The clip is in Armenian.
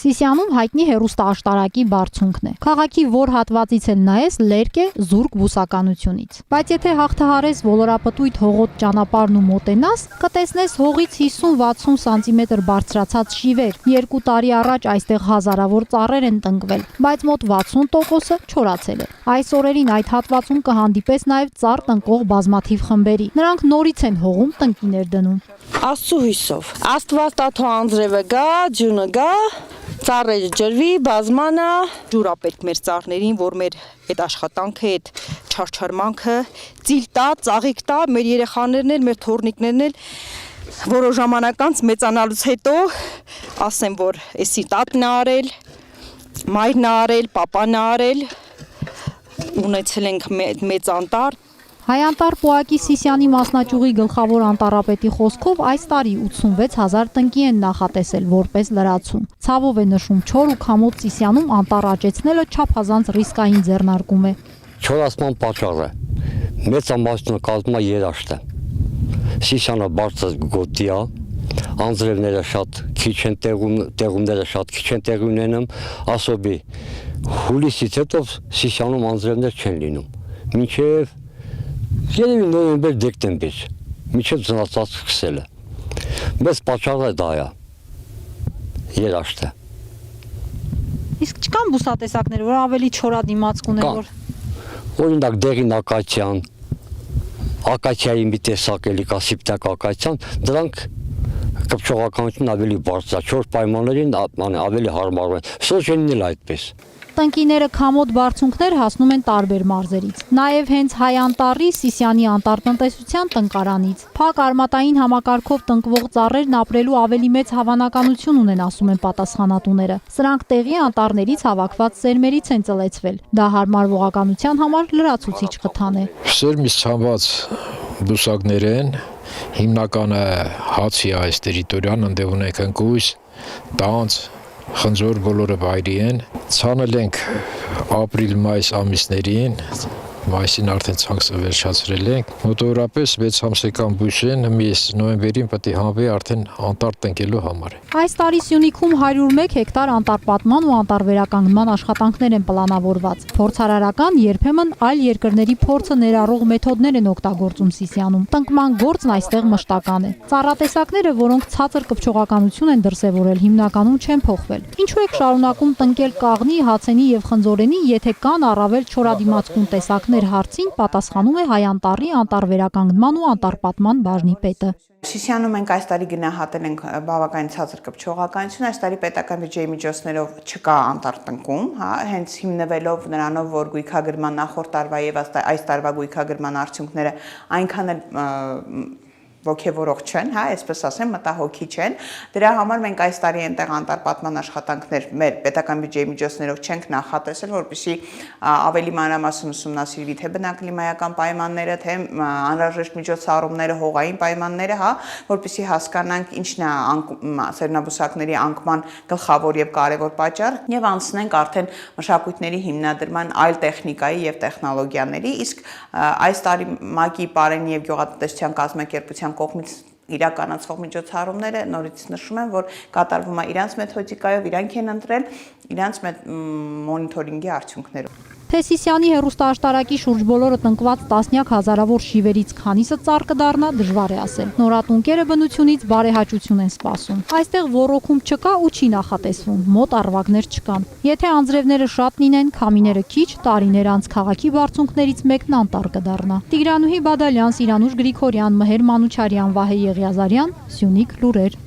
Սիսիանում հայտնի հեռուստաաշտարակի բարձունքն է։ Քաղաքի որ հատվածից էլ նայես լերկ է զուրկ բուսականությունից։ Բայց եթե հաղթահարես ոլորապտույտ հողոտ ճանապարհն ու մոտենաս, կտեսնես հողից 50-60 սանտիմետր բարձրացած շիվեր։ 2 տարի առաջ այստեղ հազարավոր ծառեր են տնկվել, բայց մոտ 60%-ը չորացել է։ Այս օրերին այդ հատվածում կհանդիպես նաև ծառ տնկող բազմաթիվ խմբերի։ Նրանք նորից են հողում տնկիներ դնում։ Աստծո հույսով։ Աստված տաթո անձրևը գա, ջունը գա, ծառերը ջրվի, բազմանա, ջուր ապետք մեր ծառներին, որ մեր այդ աշխատանքը, այդ չարչարմանքը ծիլ տա, ծաղիկ տա, մեր երեխաներն էլ, մեր թոռնիկներն էլ որոշ ժամանակ անց մեծանալուց հետո ասեմ, որ էսի տատն է արել, մայրն է արել, պապան է արել, ունեցել ենք մեծ անտառ։ Հայանտառ Պոակի Սիսիանի մասնաճյուղի գլխավոր անտառապետի խոսքով այս տարի 86,000 տնկի են նախատեսել որպես լրացում։ Ցավով է նշում չոր ու քամոտ Սիսիանում անտառ աճեցնելը չափազանց ռիսկային ձեռնարկում է։ Չորացման պատճառը մեծամասնությունը կազմում է երաշտը։ Սիսիանը բարձր գոտի է, անձրևները շատ քիչ են տեղումները շատ քիչ են տեղի ունենում, ասոբի հուլիսից հետո Սիսիանում անձրևներ չեն լինում։ Մինչև Երևի նոյեմբեր-դեկտեմբեր, միջև ծնածած սկսելը։ Մեծ պատճառը դա է, երաշտը։ Իսկ չկան բուսատեսակներ, որ ավելի չորադիմացք ունեն, որ… Օրինակ դեղին ակացիան, ակացիայի մի տեսակ էլի կա սիպտակ ակացիան, դրանք կպչողականություն ավելի բարձր է, չոր պայմաններին ավելի հարմարում են, սոճենին էլ այդպես։ Տնկիները քամոտ բարձունքներ հասնում են տարբեր մարզերից։ Նաև հենց Հայանտառի Սիսիանի անտառտնտեսության տնկարանից։ Փակ արմատային համակարգով տնկվող ծառերն ապրելու ավելի մեծ հավանականություն ունեն, ասում են պատասխանատուները։ Սրանք տեղի անտառներից հավաքված սերմերից են ծլեցվել։ Դա հարմարվողականության համար լրացուցիչ խթան է։ Սերմից ցանված բուսակներ են, հիմնականը հացի է այս տերիտորիան, ընդ ունենք ընկույզ, տանձ, խնձոր բոլորը վայրի են, ցանել ենք ապրիլ-մայիս ամիսներին, մայիսին արդեն ցանքսը վերջացրել ենք, մոտավորապես 6 ամսական բույս են, միս նոյեմբերին պետք է հանվի արդեն անտառ տնկելու համար։ Այս տարի Սյունիքում 101 հեկտար անտառպատման ու անտառվերականգնման աշխատանքներ են պլանավորված։ Փորձարարական, երբեմն այլ երկրների փորձը ներառող մեթոդներ են օգտագործում Սիսիանում։ Տնկման գործն այստեղ մշտական է։ Ծառատեսակները, որոնք ցածր կպչողականություն են դրսևորել, հիմնականում չեն փոխվել։ Ինչու եք շարունակում տնկել կաղնի, հացենի եւ խնձորենի, եթե կան առավել չորադիմացկուն տեսակներ հարցին պատասխանում է Հայանտառի անտառվերականգնման ու անտառպատման բաժնի պետը։ Սիսիանում մենք այս տարի գնահատել ենք բավականին ցածր կպչողականություն, այս տարի պետական բյուջեի միջոցներով չկա անտառ տնկում, հա, հենց հիմնվելով նրանով, որ գույքագրման նախորդ տարվա եւ այս տարվա գույքագրման արդյունքները այնքան էլ ոգևորող չեն, հա, այսպես ասեմ, մտահոգիչ չեն։ Դրա համար մենք այս տարի այնտեղ անտառպատման աշխատանքներ մեր պետական բյուջեի միջոցներով չենք նախատեսել, որպեսզի ավելի մանրամասն ուսումնասիրվի թե բնակլիմայական պայմանները, թե անհրաժեշտ միջոցառումները, հողային պայմանները, հա, որպեսզի հասկանանք ինչն է սերմնաբուսակների անկման գլխավոր եւ կարեւոր պատճառ եւ անցնենք արդեն մշակույթների հիմնադրման այլ տեխնիկայի եւ տեխնոլոգիաների, իսկ այս տարի ՄԱԿ-ի Պարենի եւ գյուղատնտեսության կազմակերպության կողմից իրականացվող միջոցառումները նորից նշում են, որ կատարվում է իրանց մեթոդիկայով, իրանք են ընտրել իրանց մոնիթորինգի արդյունքներով։ Թե Սիսիանի հեռուստաաշտարակի շուրջ բոլորը տնկված տասնյակ հազարավոր շիվերից քանիսը ծառ կդառնա, դժվար է ասել։ Նորատունկերը բնությունից բարեհաճություն են սպասում։ Այստեղ ոռոգում չկա ու չի նախատեսվում, մոտ առվակներ չկան։ Եթե անձրևները շատ լինեն, քամիները քիչ, տարիներ անց քաղաքի բարձունքներից մեկն անտառ կդառնա։ Տիգրանուհի Բադալյան, Սիրանուշ Գրիգորյան, Մհեր Մանուչարյան, Վահե Եղիազարյան, Սյունիք լուրեր։